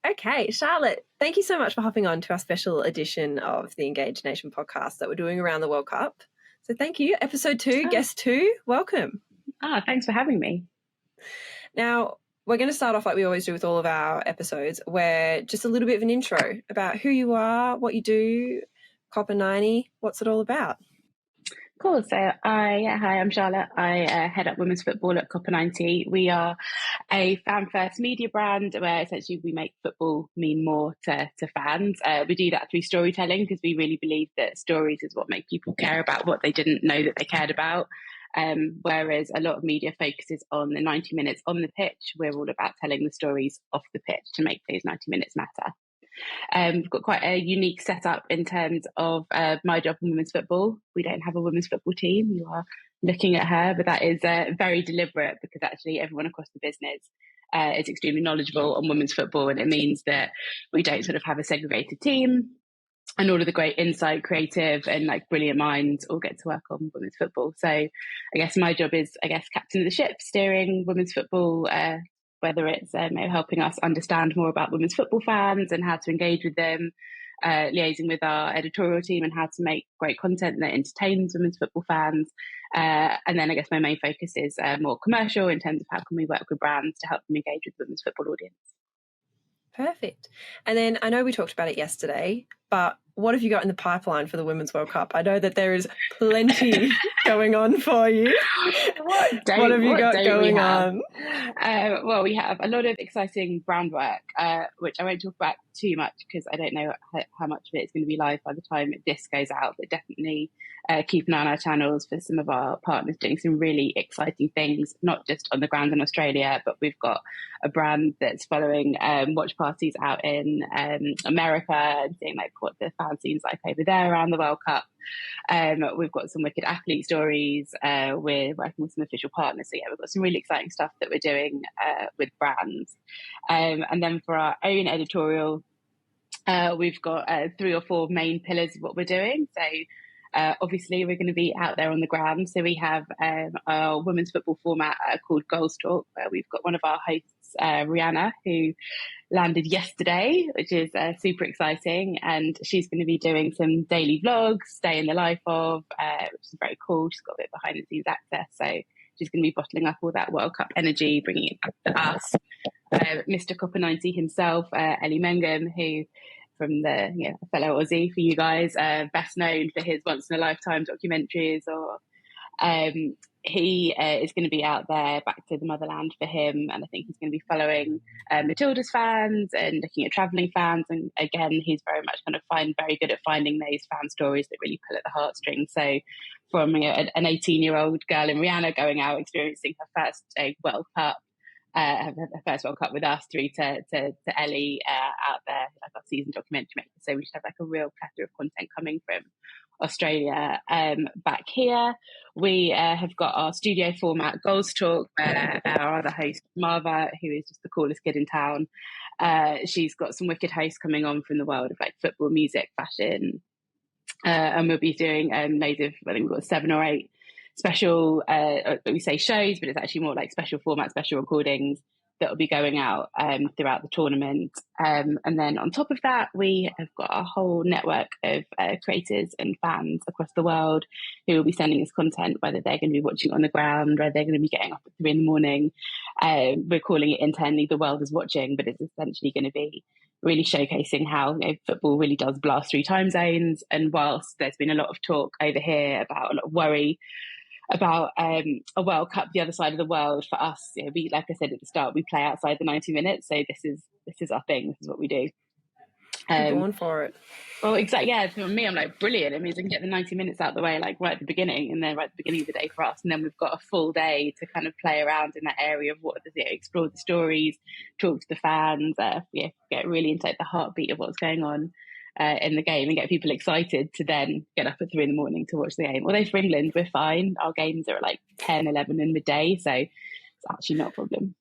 Okay, Charlotte, thank you so much for hopping on to our special edition of the Engage Nation podcast that we're doing around the World Cup. So thank you. Episode 2, guest 2, welcome. Thanks for having me. Now, we're going to start off like we always do with all of our episodes, where just a little bit of an intro about who you are, what you do, Copper 90, what's it all about? Cool. So hi, I'm Charlotte. I head up women's football at Copper 90. We are a fan-first media brand where essentially we make football mean more to fans. We do that through storytelling because we really believe that stories is what make people care about what they didn't know that they cared about. Whereas a lot of media focuses on the 90 minutes on the pitch, we're all about telling the stories off the pitch to make those 90 minutes matter. We've got quite a unique setup in terms of my job in women's football. We don't have a women's football team. You are looking at her, but that is very deliberate because actually everyone across the business is extremely knowledgeable on women's football, and it means that we don't sort of have a segregated team. And all of the great insight, creative and like brilliant minds all get to work on women's football. So I guess my job is, captain of the ship, steering women's football, whether it's helping us understand more about women's football fans and how to engage with them, liaising with our editorial team and how to make great content that entertains women's football fans. And then I guess my main focus is more commercial in terms of how can we work with brands to help them engage with women's football audience. Perfect. And then I know we talked about it yesterday, but what have you got in the pipeline for the Women's World Cup? I know that there is plenty going on for you. What have you got going on? Well, we have a lot of exciting brand work, which I won't talk about too much because I don't know how much of it is going to be live by the time this goes out, but definitely keep an eye on our channels for some of our partners doing some really exciting things, not just on the ground in Australia, but we've got a brand that's following watch parties out in America and seeing like what the fan scene's like over there around the World Cup. We've got some wicked athlete stories. We're working with some official partners. So yeah, we've got some really exciting stuff that we're doing with brands. And then for our own editorial, we've got 3 or 4 main pillars of what we're doing. So obviously we're going to be out there on the ground. So we have a women's football format called Goals Talk, where we've got one of our hosts, Rihanna, who landed yesterday, which is super exciting. And she's going to be doing some daily vlogs, day in the life of, which is very cool. She's got a bit behind the scenes access. So she's going to be bottling up all that World Cup energy, bringing it back to us. Mr. Copper 90 himself, Ellie Mengham, who from the fellow Aussie for you guys, best known for his once in a lifetime documentaries, or he is going to be out there back to the motherland for him, and I think he's going to be following Matilda's fans and looking at travelling fans, and again he's very much very good at finding those fan stories that really pull at the heartstrings. So from an 18-year-old girl in Rihanna going out experiencing her first World Cup, her first World Cup with us, through to Ellie out there, like our seasoned documentary maker. So we should have like a real plethora of content coming from Australia. Back here, we have got our studio format Goals Talk, where our other host, Marva, who is just the coolest kid in town, she's got some wicked hosts coming on from the world of like football, music, fashion, and we'll be doing loads of, I think we've got 7 or 8 special, we say shows, but it's actually more like special format, special recordings that will be going out throughout the tournament. And then on top of that, we have got a whole network of creators and fans across the world who will be sending us content, whether they're going to be watching on the ground, or they're going to be getting up at 3 a.m. We're calling it internally The World is Watching, but it's essentially going to be really showcasing how football really does blast through time zones. And whilst there's been a lot of talk over here about a lot of worry about a World Cup the other side of the world, for us, we, like I said at the start, we play outside the 90 minutes. So this is our thing. This is what we do. Going for it. Well, exactly. Yeah, for me, I'm like, brilliant. It means I can get the 90 minutes out of the way, like right at the beginning, and then right at the beginning of the day for us. And then we've got a full day to kind of play around in that area of explore the stories, talk to the fans, get really into the heartbeat of what's going on in the game, and get people excited to then get up at 3 a.m. to watch the game. Although for England, we're fine. Our games are at like 10, 11 in midday, so it's actually not a problem.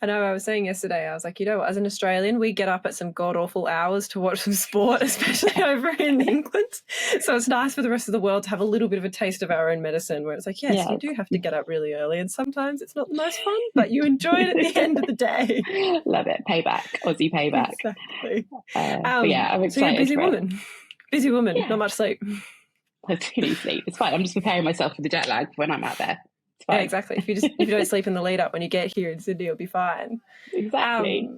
I know I was saying yesterday, I was like, as an Australian, we get up at some god-awful hours to watch some sport, especially over in England. So it's nice for the rest of the world to have a little bit of a taste of our own medicine where it's like, yes, you do have to get up really early and sometimes it's not the most fun, but you enjoy it at the end of the day. Love it. Payback. Aussie payback. Exactly. But yeah, I'm excited. So you're a busy woman. Busy woman, not much sleep. I do need sleep. It's fine. I'm just preparing myself for the jet lag when I'm out there. Yeah, exactly. If you don't sleep in the lead up when you get here in Sydney, you'll be fine. Exactly.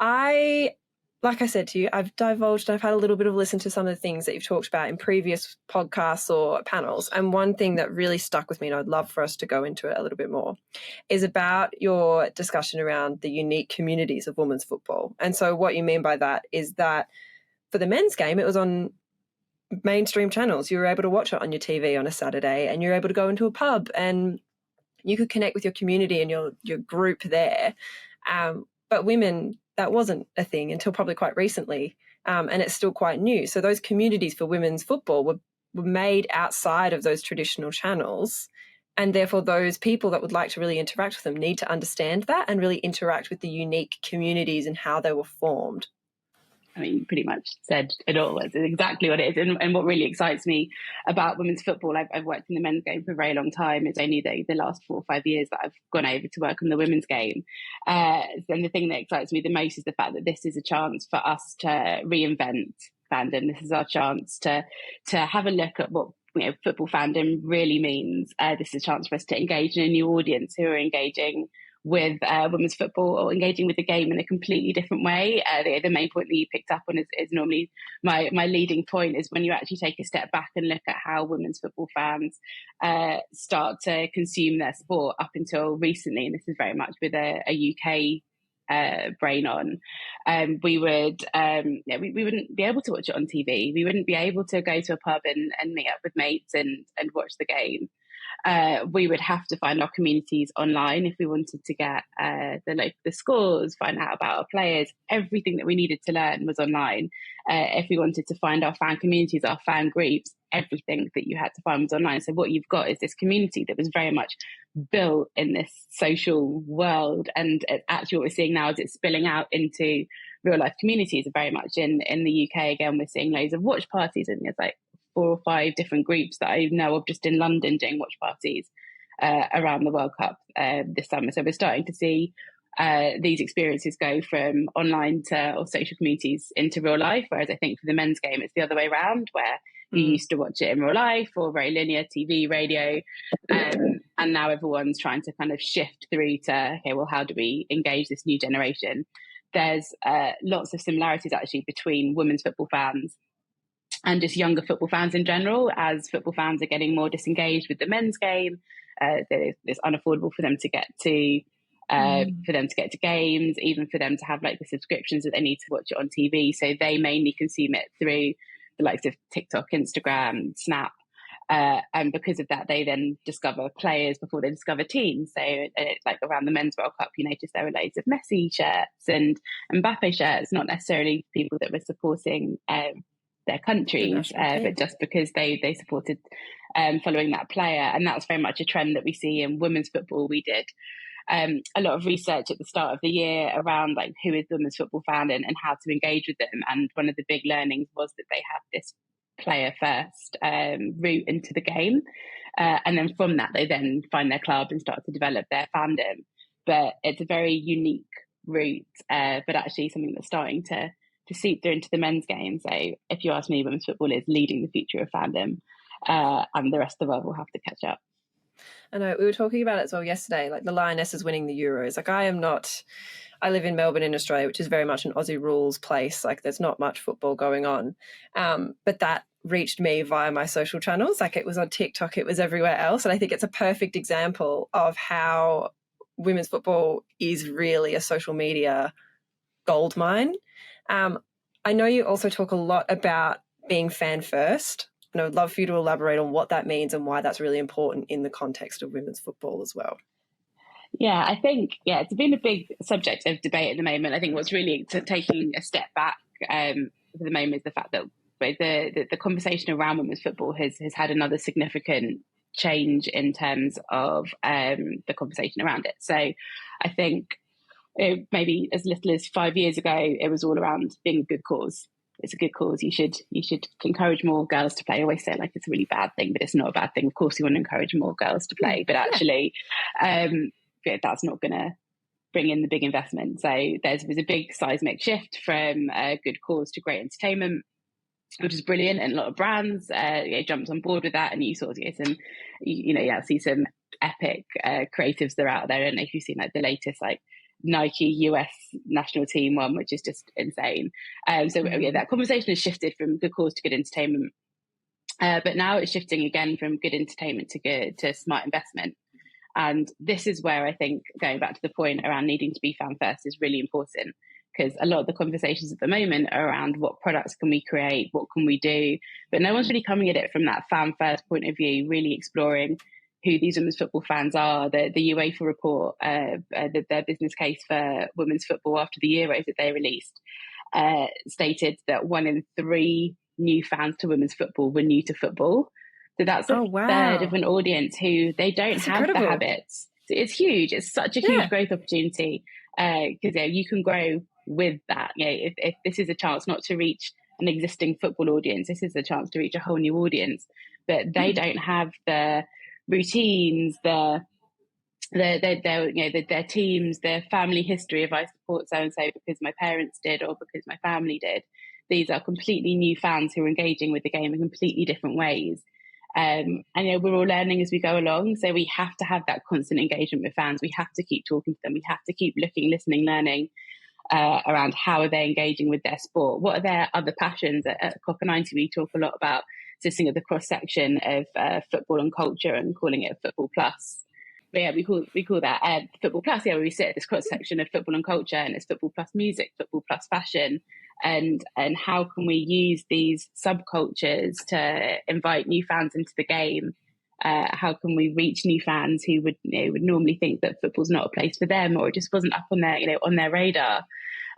Like I said to you, I've divulged, I've had a little bit of a listen to some of the things that you've talked about in previous podcasts or panels. And one thing that really stuck with me, and I'd love for us to go into it a little bit more, is about your discussion around the unique communities of women's football. And so what you mean by that is that for the men's game, it was on mainstream channels. You were able to watch it on your TV on a Saturday, and you're able to go into a pub and you could connect with your community and your group there. But women, that wasn't a thing until probably quite recently, and it's still quite new. So those communities for women's football were made outside of those traditional channels, and therefore those people that would like to really interact with them need to understand that and really interact with the unique communities and how they were formed. I mean, you pretty much said it all. It's exactly what it is. And what really excites me about women's football, I've worked in the men's game for a very long time. It's only the last 4 or 5 years that I've gone over to work on the women's game. And the thing that excites me the most is the fact that this is a chance for us to reinvent fandom. This is our chance to have a look at what football fandom really means. This is a chance for us to engage in a new audience who are engaging with women's football or engaging with the game in a completely different way. The main point that you picked up on is normally my leading point, is when you actually take a step back and look at how women's football fans start to consume their sport up until recently, and this is very much with a UK brain on. We wouldn't be able to watch it on TV. We wouldn't be able to go to a pub and meet up with mates and watch the game. We would have to find our communities online if we wanted to get the scores, find out about our players. Everything that we needed to learn was online. If we wanted to find our fan communities, our fan groups, everything that you had to find was online. So what you've got is this community that was very much built in this social world. And actually what we're seeing now is it's spilling out into real life communities. Very much in the UK, again, we're seeing loads of watch parties, and there's like 4 or 5 different groups that I know of just in London doing watch parties around the World Cup this summer. So we're starting to see these experiences go from online or social communities into real life, whereas I think for the men's game it's the other way around, where you used to watch it in real life or very linear TV, radio, and now everyone's trying to kind of shift through to, okay, well, how do we engage this new generation? There's lots of similarities actually between women's football fans and just younger football fans in general, as football fans are getting more disengaged with the men's game. It's unaffordable for them to get to games, even for them to have like the subscriptions that they need to watch it on TV. So they mainly consume it through the likes of TikTok, Instagram, Snap. And because of that, they then discover players before they discover teams. So like around the Men's World Cup, you notice there were loads of Messi shirts and Mbappe shirts, not necessarily people that were supporting their countries, but just because they supported following that player. And that's very much a trend that we see in women's football. We did a lot of research at the start of the year around like who is the women's football fan and how to engage with them. And one of the big learnings was that they have this player first route into the game. And then from that, they then find their club and start to develop their fandom. But it's a very unique route, but actually something that's starting to seep through into the men's game. So if you ask me, women's football is leading the future of fandom, and the rest of the world will have to catch up. I know, we were talking about it as well yesterday, like the Lionesses winning the Euros. Like I live in Melbourne in Australia, which is very much an Aussie rules place. Like there's not much football going on. But that reached me via my social channels. Like it was on TikTok, it was everywhere else. And I think it's a perfect example of how women's football is really a social media goldmine. I know you also talk a lot about being fan first, and I would love for you to elaborate on what that means and why that's really important in the context of women's football as well. Yeah, I think, it's been a big subject of debate at the moment. I think what's really taking a step back for the moment is the fact that the conversation around women's football has had another significant change in terms of the conversation around it. So I think maybe as little as 5 years ago, it was all around being a good cause. It's a good cause. You should encourage more girls to play. I always say like it's a really bad thing, but it's not a bad thing. Of course, you want to encourage more girls to play, but actually, that's not going to bring in the big investment. So there's a big seismic shift from a good cause to great entertainment, which is brilliant, and a lot of brands jumped on board with that. And you sort of get some, see some epic creatives that are out there. I don't know if you've seen like the latest like Nike US national team one, which is just insane. That conversation has shifted from good cause to good entertainment, but now it's shifting again from good entertainment to smart investment. And this is where I think going back to the point around needing to be fan first is really important, because a lot of the conversations at the moment are around what products can we create, what can we do, but no one's really coming at it from that fan first point of view, really exploring who these women's football fans are. The UEFA report, their business case for women's football after the Euros that they released, stated that 1 in 3 new fans to women's football were new to football. So that's a third of an audience who they don't have the habits. So it's huge. It's such a huge growth opportunity, because you can grow with that. If this is a chance not to reach an existing football audience, this is a chance to reach a whole new audience. But they don't have the routines, their teams, their family history of I support so and so because my parents did or because my family did. These are completely new fans who are engaging with the game in completely different ways. And we're all learning as we go along, so we have to have that constant engagement with fans. We have to keep talking to them. We have to keep looking, listening, learning around how are they engaging with their sport. What are their other passions? At Copper90, we talk a lot about sitting at the cross section of football and culture and calling it Football Plus. But we call that Football Plus. Where we sit at this cross section of football and culture, and it's Football Plus music, Football Plus fashion, and how can we use these subcultures to invite new fans into the game? How can we reach new fans who would normally think that football's not a place for them, or it just wasn't up on their radar?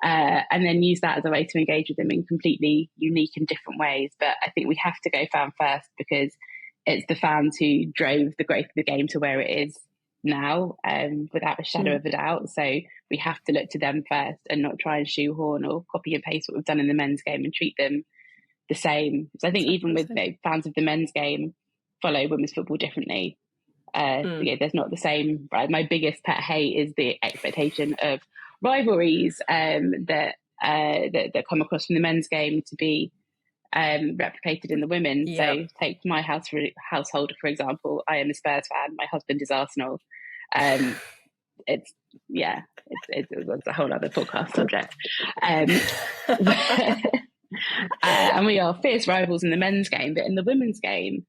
And then use that as a way to engage with them in completely unique and different ways. But I think we have to go fan first, because it's the fans who drove the growth of the game to where it is now, without a shadow of a doubt. So we have to look to them first and not try and shoehorn or copy and paste what we've done in the men's game and treat them the same. So I think even with fans of the men's game follow women's football differently. There's not the same. Right? My biggest pet hate is the expectation of rivalries that come across from the men's game to be replicated in the women. So take my household for example. I am a Spurs fan. My husband is Arsenal. It's a whole other podcast subject. And we are fierce rivals in the men's game, but in the women's game,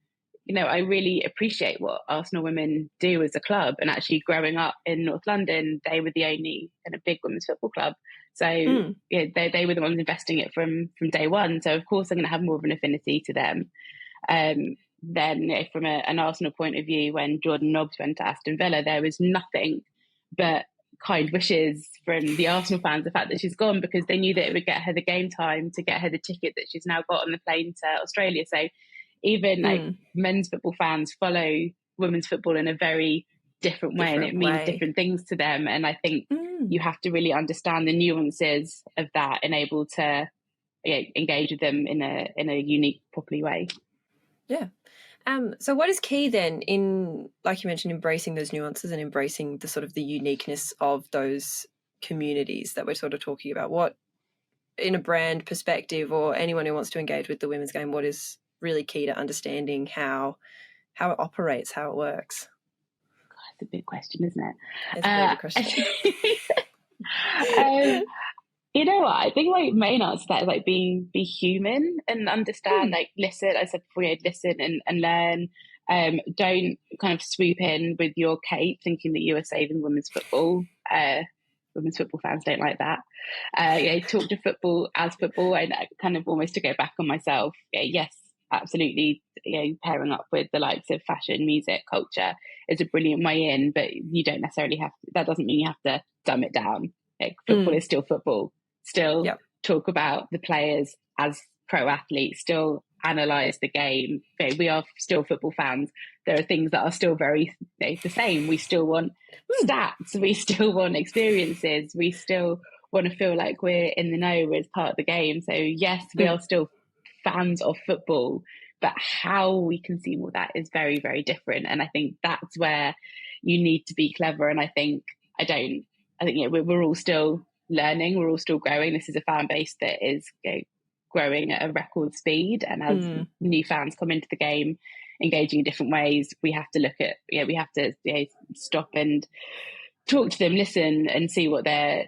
I really appreciate what Arsenal women do as a club. And actually growing up in North London, they were the only kind of big women's football club. So they were the ones investing it from day one. So of course I'm going to have more of an affinity to them. Then from an Arsenal point of view, when Jordan Nobbs went to Aston Villa, there was nothing but kind wishes from the Arsenal fans, the fact that she's gone, because they knew that it would get her the game time to get her the ticket that she's now got on the plane to Australia. So even men's football fans follow women's football in a very different way, and it means different things to them. And I think you have to really understand the nuances of that and able to engage with them in a unique, properly way. Yeah. So what is key then in, like you mentioned, embracing those nuances and embracing the sort of the uniqueness of those communities that we're sort of talking about? What, in a brand perspective, or anyone who wants to engage with the women's game, what is really key to understanding how it operates, how it works? God, that's a big question, isn't it? It's a big question. You know what? I think my main answer to that is like be human and understand, like listen. I said before, listen and learn. Don't kind of swoop in with your cape thinking that you are saving women's football. Women's football fans don't like that. Talk to football as football, and kind of almost to go back on myself. Yes, absolutely. Pairing up with the likes of fashion, music, culture is a brilliant way in, but you don't necessarily have to, that doesn't mean you have to dumb it down. Football is still football. Still talk about the players as pro athletes, still analyze the game. We are still football fans. There are things that are still very the same. We still want stats. We still want experiences. We still want to feel like we're in the know, we're part of the game. So yes, we are still fans of football, but how we consume all that is very, very different. And I think that's where you need to be clever. And I think we're all still learning. We're all still growing. This is a fan base that is growing at a record speed. And as new fans come into the game, engaging in different ways, we have to look at, we have to stop and talk to them, listen and see what they're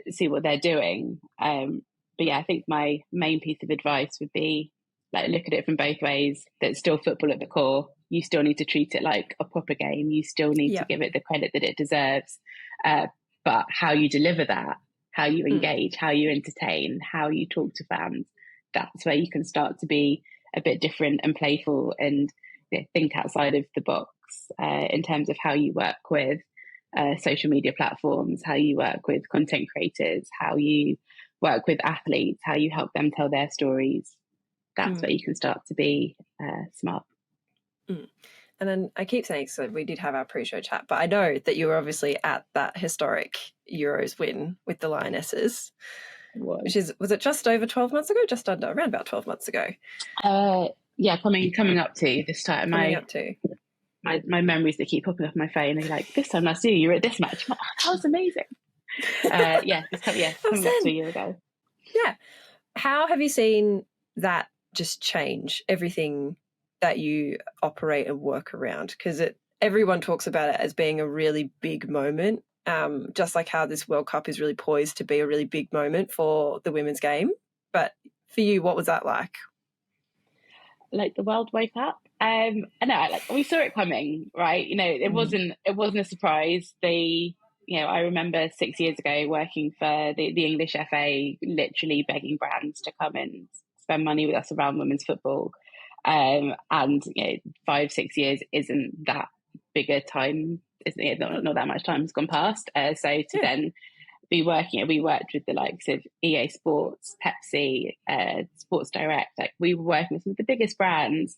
doing. But yeah, I think my main piece of advice would be look at it from both ways. That's still football at the core. You still need to treat it like a proper game. You still need to give it the credit that it deserves. But how you deliver that, how you engage, how you entertain, how you talk to fans, that's where you can start to be a bit different and playful and think outside of the box in terms of how you work with social media platforms, how you work with content creators, how you work with athletes, how you help them tell their stories. That's where you can start to be smart. And then I keep saying, so we did have our pre-show chat, but I know that you were obviously at that historic Euros win with the Lionesses, which was it just over 12 months ago? Just under, around about 12 months ago. Yeah, coming up to this time. My memories that keep popping up on my phone are like, this time last year you were at this match. Like, that was amazing. Coming up to a year ago. Yeah. How have you seen that just change everything that you operate and work around? Because everyone talks about it as being a really big moment, just like how this World Cup is really poised to be a really big moment for the women's game. But for you, what was that like? Like the world woke up. I know, we saw it coming, right? It wasn't a surprise. I remember 6 years ago working for the English FA, literally begging brands to come and spend money with us around women's football. And 5-6 years isn't that big a time. Not that much time has gone past. Then be working, we worked with the likes of EA Sports, Pepsi, Sports Direct. We were working with some of the biggest brands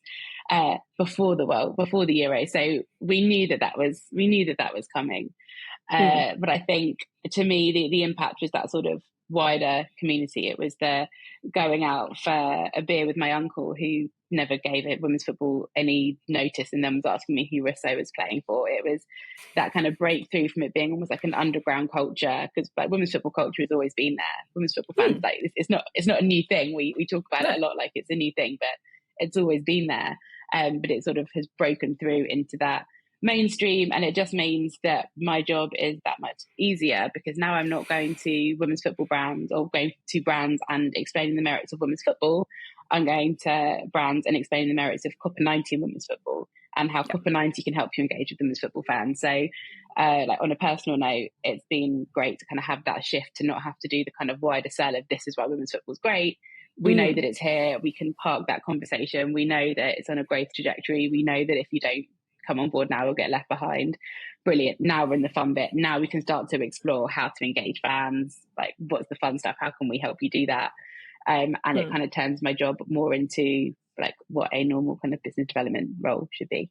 before the Euro. So we knew that was coming. But I think to me the impact was that sort of wider community. It was the going out for a beer with my uncle who never gave it women's football any notice and then was asking me who Risso was playing for. It was that kind of breakthrough from it being almost like an underground culture, because women's football culture has always been there. Women's football fans, it's not a new thing. We talk about it a lot like it's a new thing, but it's always been there. But it sort of has broken through into that mainstream, and it just means that my job is that much easier, because now I'm not going to women's football brands or going to brands and explaining the merits of women's football. I'm going to brands and explaining the merits of Copa 90 women's football and how Copa 90 can help you engage with women's football fans. So on a personal note, it's been great to kind of have that shift to not have to do the kind of wider sell of this is why women's football is great. We know that it's here. We can park that conversation. We know that it's on a growth trajectory. We know that if you don't come on board now, we'll get left behind. Brilliant. Now we're in the fun bit. Now we can start to explore how to engage fans. Like, what's the fun stuff? How can we help you do that? And it kind of turns my job more into like what a normal kind of business development role should be.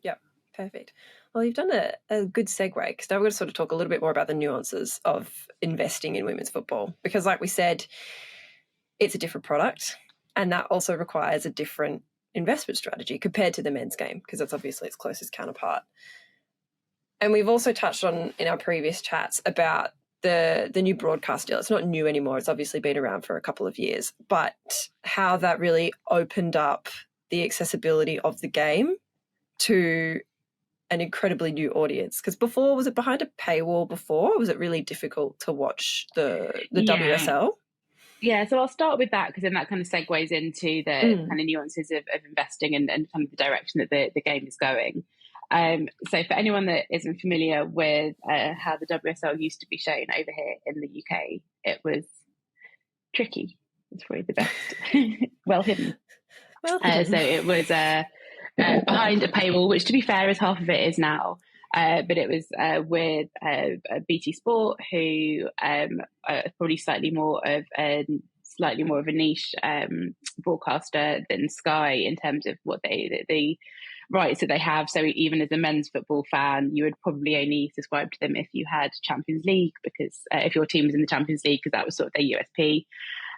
Yep, perfect. Well, you've done a good segue, because now we're going to sort of talk a little bit more about the nuances of investing in women's football, because like we said, it's a different product, and that also requires a different investment strategy compared to the men's game, because that's obviously its closest counterpart. And we've also touched on in our previous chats about the new broadcast deal. It's not new anymore. It's obviously been around for a couple of years, but how that really opened up the accessibility of the game to an incredibly new audience. Because before, was it behind a paywall before? Or was it really difficult to watch the WSL? Yeah, so I'll start with that, because then that kind of segues into the kind of nuances of investing and kind of the direction that the game is going. So for anyone that isn't familiar with how the WSL used to be shown over here in the UK, it was tricky. It's probably the best. Well hidden. So it was behind a paywall, which to be fair is half of it is now. But it was with BT Sport, who probably slightly more of a slightly more of a niche broadcaster than Sky in terms of what the rights that they have. So even as a men's football fan, you would probably only subscribe to them if you had Champions League, because if your team was in the Champions League, because that was sort of their USP.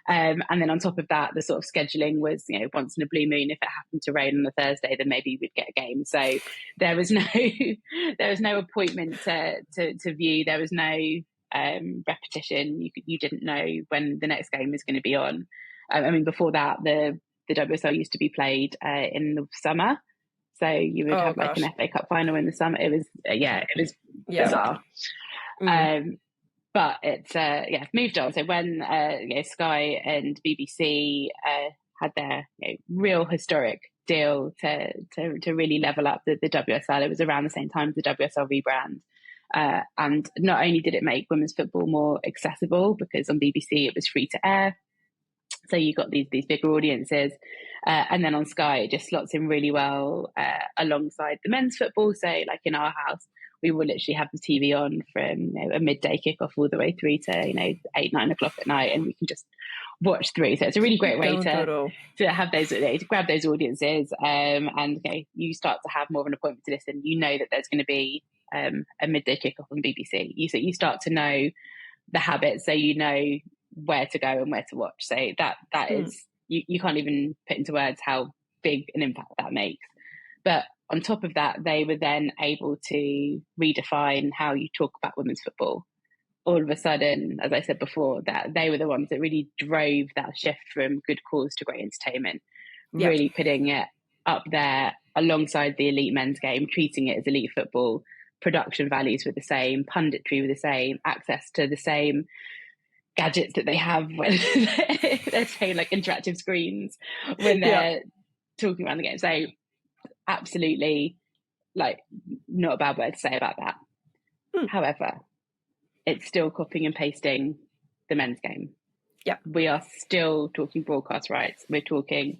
And then on top of that, the sort of scheduling was, once in a blue moon, if it happened to rain on a Thursday, then maybe we'd get a game. So there was no appointment to view. There was no repetition. You didn't know when the next game was going to be on. Before that, the WSL used to be played in the summer. So you would have like an FA Cup final in the summer. It was bizarre. But it's moved on. So when Sky and BBC had their real historic deal to really level up the WSL, it was around the same time as the WSL rebrand. And not only did it make women's football more accessible, because on BBC it was free to air, so you got these bigger audiences, and then on Sky it just slots in really well alongside the men's football. So like in our house, we will literally have the TV on from a midday kickoff all the way through to 8-9 o'clock at night, and we can just watch through. So it's a really great way to have those, to grab those audiences, and you start to have more of an appointment to listen. You know that there's going to be a midday kickoff on BBC. You start to know the habits, so you know where to go and where to watch. So that is, you can't even put into words how big an impact that makes. But on top of that, they were then able to redefine how you talk about women's football. All of a sudden, as I said before, that they were the ones that really drove that shift from good cause to great entertainment, really putting it up there alongside the elite men's game, treating it as elite football. Production values were the same, punditry were the same, access to the same gadgets that they have when they're saying like interactive screens when they're talking around the game. So absolutely, like, not a bad word to say about that. However, it's still copying and pasting the men's game. We are still talking broadcast rights. We're talking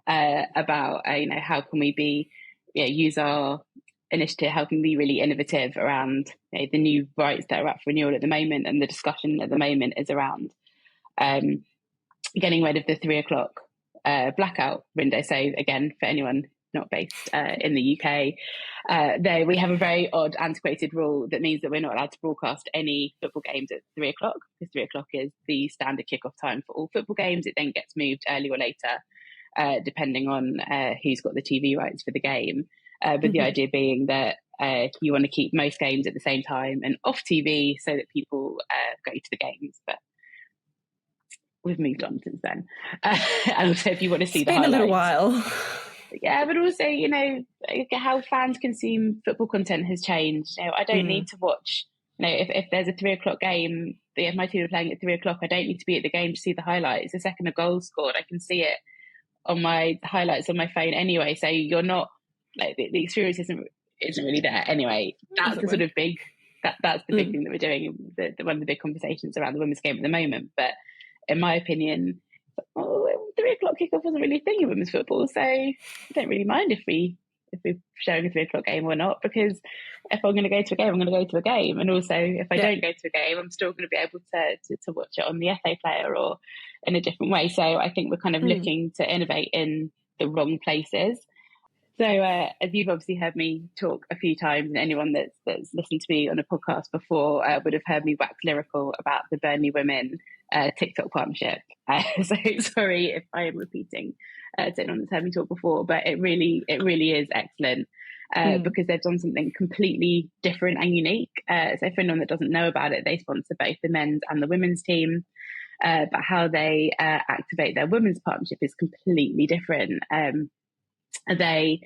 about how can we use our initiative, how can we be really innovative around the new rights that are up for renewal at the moment, and the discussion at the moment is around getting rid of the 3 o'clock blackout window. So again, for anyone not based in the UK, we have a very odd, antiquated rule that means that we're not allowed to broadcast any football games at 3 o'clock, because 3 o'clock is the standard kickoff time for all football games. It then gets moved early or later, depending on who's got the TV rights for the game. But the idea being that you want to keep most games at the same time and off TV so that people go to the games. But we've moved on since then. And also, if you want to see the highlights. It's been a little while. Yeah, but also, how fans consume football content has changed. I don't need to watch, if there's a 3 o'clock game, if my team are playing at 3 o'clock, I don't need to be at the game to see the highlights. The second a goal's scored, I can see it on my highlights on my phone anyway. So you're not, the experience isn't really there anyway. That's the sort of big, that's the big thing that we're doing, one of the big conversations around the women's game at the moment. But in my opinion, 3 o'clock kickoff wasn't really a thing in women's football, so I don't really mind if we're showing a 3 o'clock game or not, because if I'm going to go to a game, I'm going to go to a game, and also if I don't go to a game, I'm still going to be able to watch it on the FA player or in a different way. So I think we're kind of looking to innovate in the wrong places. So as you've obviously heard me talk a few times, and anyone that's listened to me on a podcast before would have heard me wax lyrical about the Burnley Women TikTok partnership. So sorry if I am repeating to anyone that's heard me talk before, but it really is excellent because they've done something completely different and unique. So for anyone that doesn't know about it, they sponsor both the men's and the women's team. But how they activate their women's partnership is completely different. They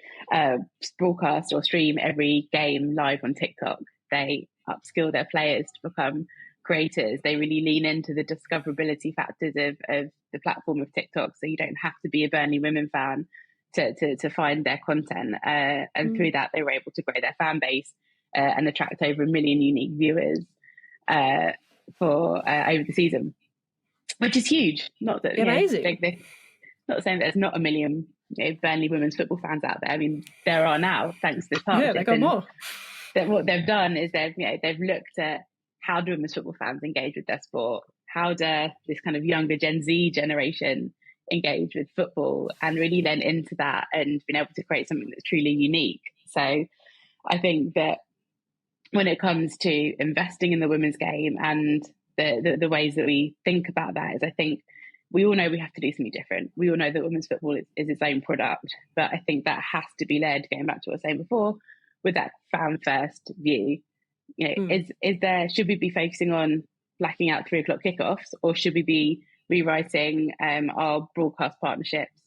broadcast or stream every game live on TikTok. They upskill their players to become creators. They really lean into the discoverability factors of the platform of TikTok, so you don't have to be a Burnley Women fan to find their content. And through that, they were able to grow their fan base and attract over 1 million unique viewers for over the season, which is huge. Not that amazing. They're not saying there's not 1 million Burnley women's football fans out there. I mean, there are now, thanks to this partnership. Yeah, they got more. What they've done is they've looked at how do women's football fans engage with their sport, how do this kind of younger Gen Z generation engage with football, and really lent into that and been able to create something that's truly unique. So I think that when it comes to investing in the women's game and the ways that we think about that, is I think we all know we have to do something different. We all know that women's football is its own product, but I think that has to be led, going back to what I was saying before, with that fan first view. Is there, should we be focusing on blacking out 3:00 kickoffs, or should we be rewriting our broadcast partnerships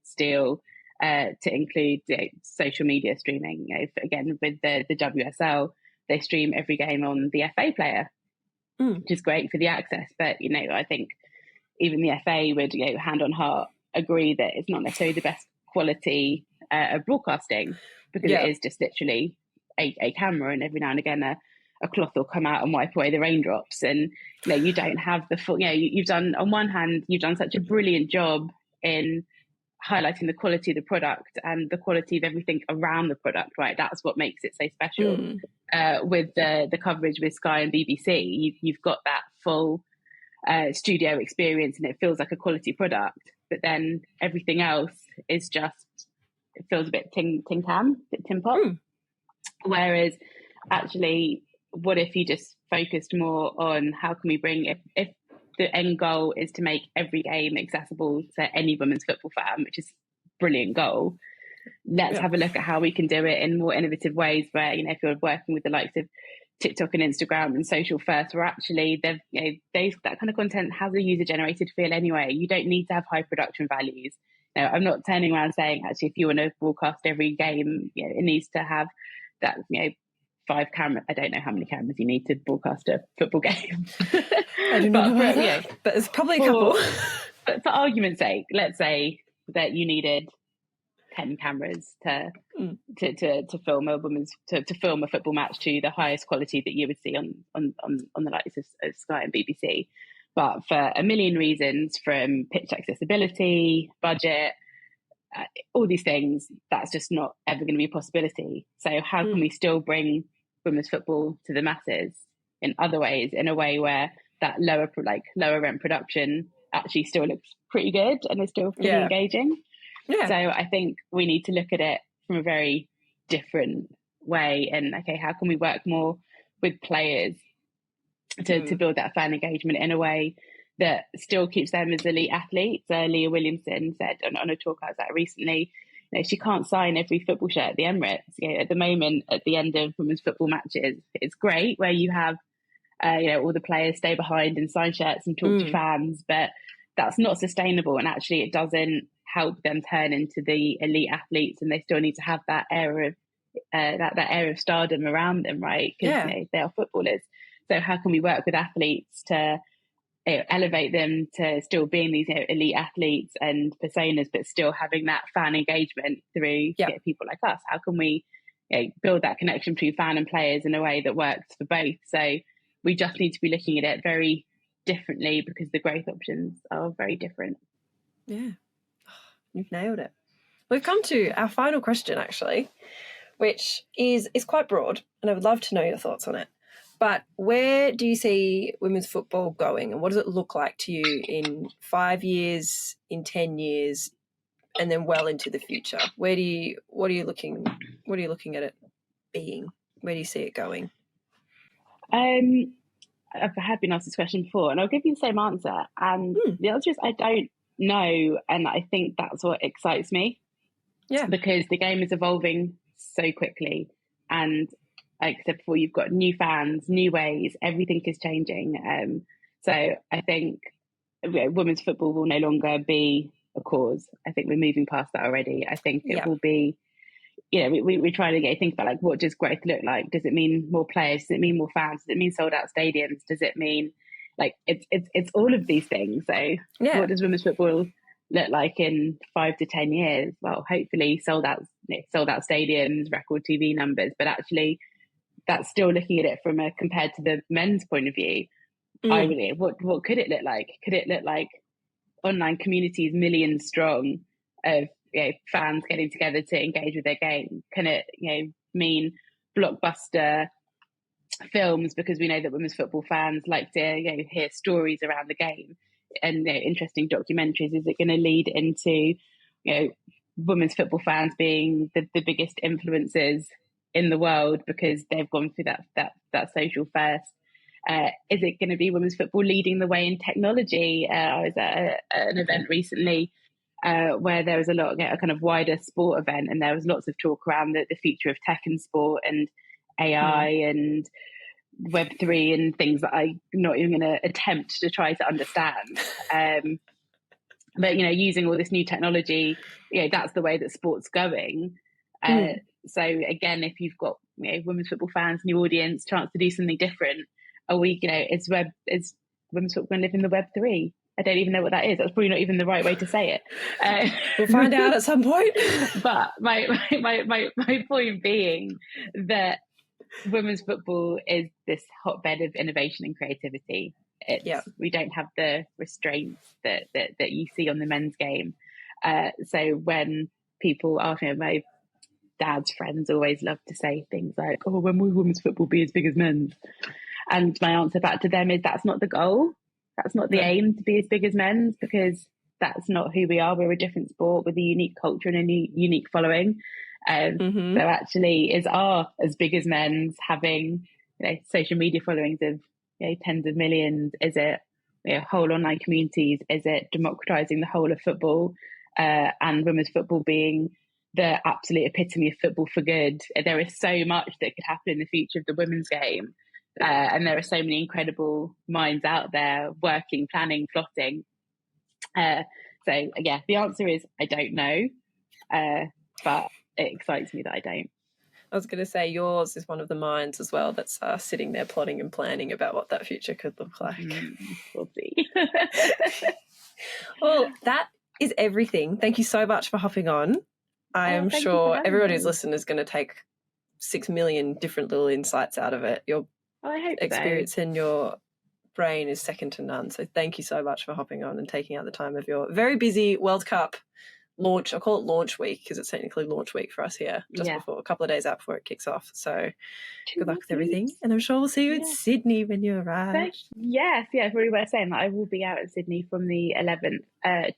still to include social media streaming? Again, with the WSL, they stream every game on the FA player, which is great for the access. But I think even the FA would, hand on heart, agree that it's not necessarily the best quality of broadcasting, because it is just literally a camera, and every now and again a cloth will come out and wipe away the raindrops, and you don't have the full. You've done, on one hand, you've done such a brilliant job in highlighting the quality of the product and the quality of everything around the product, right? That's what makes it so special. With the coverage with Sky and BBC, you've got that full studio experience, and it feels like a quality product. But then everything else is just, it feels a bit tin pop. Whereas actually, what if you just focused more on how can we bring, if the end goal is to make every game accessible to any women's football fan, which is a brilliant goal, let's have a look at how we can do it in more innovative ways, where if you're working with the likes of TikTok and Instagram and social first, where actually that kind of content has a user generated feel anyway. You don't need to have high production values. I'm not turning around saying, actually, if you want to broadcast every game, it needs to have that 5 cameras. I don't know how many cameras you need to broadcast a football game. I do not know, but it's probably a couple. But for argument's sake, let's say that you needed 10 cameras to film to film a football match to the highest quality that you would see on the likes of Sky and BBC. But for a million reasons, from pitch accessibility, budget, all these things, that's just not ever going to be a possibility. So how can we still bring women's football to the masses in other ways, in a way where that lower rent production actually still looks pretty good and is still pretty engaging? So I think we need to look at it from a very different way, and how can we work more with players to build that fan engagement in a way that still keeps them as elite athletes. Leah Williamson said on a talk I was at recently, she can't sign every football shirt at the Emirates. At the moment, at the end of women's football matches, it's great where you have all the players stay behind and sign shirts and talk to fans, but that's not sustainable, and actually it doesn't help them turn into the elite athletes, and they still need to have that air of that air of stardom around them, right? Because they are footballers. So how can we work with athletes to elevate them to still being these elite athletes and personas, but still having that fan engagement through people like us? How can we build that connection between fan and players in a way that works for both? So we just need to be looking at it very differently, because the growth options are very different. Yeah, you've nailed it. We've come to our final question, actually, which is quite broad, and I would love to know your thoughts on it. But where do you see women's football going, and what does it look like to you in 5 years, in 10 years, and then well into the future? What are you looking at it being? Where do you see it going? I've had been asked this question before, and I'll give you the same answer. And the answer is I don't know, and I think that's what excites me. Yeah, because the game is evolving so quickly, and like I said before, you've got new fans, new ways, everything is changing. So I think women's football will no longer be a cause. I think we're moving past that already. I think it will be, we're trying to think about what does growth look like? Does it mean more players? Does it mean more fans? Does it mean sold out stadiums? Does it mean it's all of these things? So what does women's football look like in 5 to 10 years? Well, hopefully sold out stadiums, record TV numbers, but actually that's still looking at it from compared to the men's point of view. What could it look like? Could it look like online communities, millions strong, of fans getting together to engage with their game? Can it mean blockbuster films, because we know that women's football fans like to hear stories around the game and interesting documentaries? Is it going to lead into women's football fans being the biggest influencers in the world because they've gone through that social first? Is it going to be women's football leading the way in technology? I was at an event recently where there was a kind of wider sport event, and there was lots of talk around the future of tech and sport and AI and Web3 and things that I'm not even going to attempt to try to understand. But using all this new technology, that's the way that sport's going. So again, if you've got women's football fans, new audience, chance to do something different, are we is women's football going to live in the Web3? I don't even know what that is. That's probably not even the right way to say it. We'll find out at some point. But my point being that women's football is this hotbed of innovation and creativity. We don't have the restraints that you see on the men's game. So when people ask me, my dad's friends always love to say things like, "Oh, when will women's football be as big as men's?" And my answer back to them is that's not the goal. That's not the aim, to be as big as men's, because that's not who we are. We're a different sport with a unique culture and a unique following. So actually, is as big as men's, having social media followings of tens of millions? Is it whole online communities? Is it democratizing the whole of football and women's football being the absolute epitome of football for good? There is so much that could happen in the future of the women's game, and there are so many incredible minds out there working, planning, plotting. So yeah, the answer is I don't know, but it excites me that I don't. I was going to say yours is one of the minds as well that's sitting there plotting and planning about what that future could look like. We'll see. Well, that is everything. Thank you so much for hopping on. I am sure everybody who's listening is going to take 6 million different little insights out of it. Your experience in your brain is second to none. So thank you so much for hopping on and taking out the time of your very busy World Cup launch. I call it launch week because it's technically launch week for us here, just before, a couple of days out before it kicks off. So good luck with everything, and I'm sure we'll see you in Sydney when you arrive. Yes, it's really worth saying that I will be out in Sydney from the 11th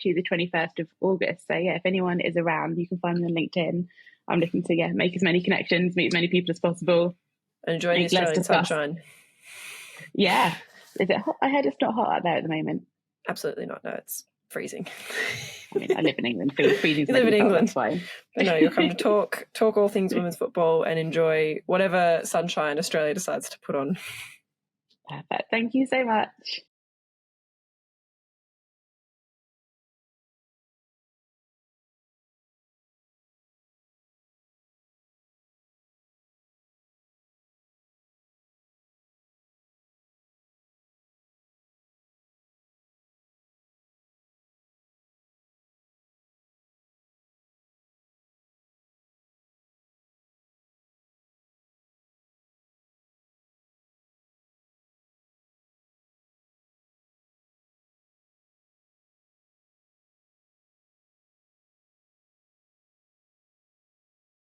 to the 21st of August. So if anyone is around, you can find me on LinkedIn. I'm looking to make as many connections, meet as many people as possible, and enjoy the Australian sunshine. Yeah, is it hot? I heard it's not hot out there at the moment. Absolutely not. No, it's freezing. I mean, I live in England. Freezing. You live in England. That's fine. But no, you're coming to talk all things women's football and enjoy whatever sunshine Australia decides to put on. Perfect. Thank you so much.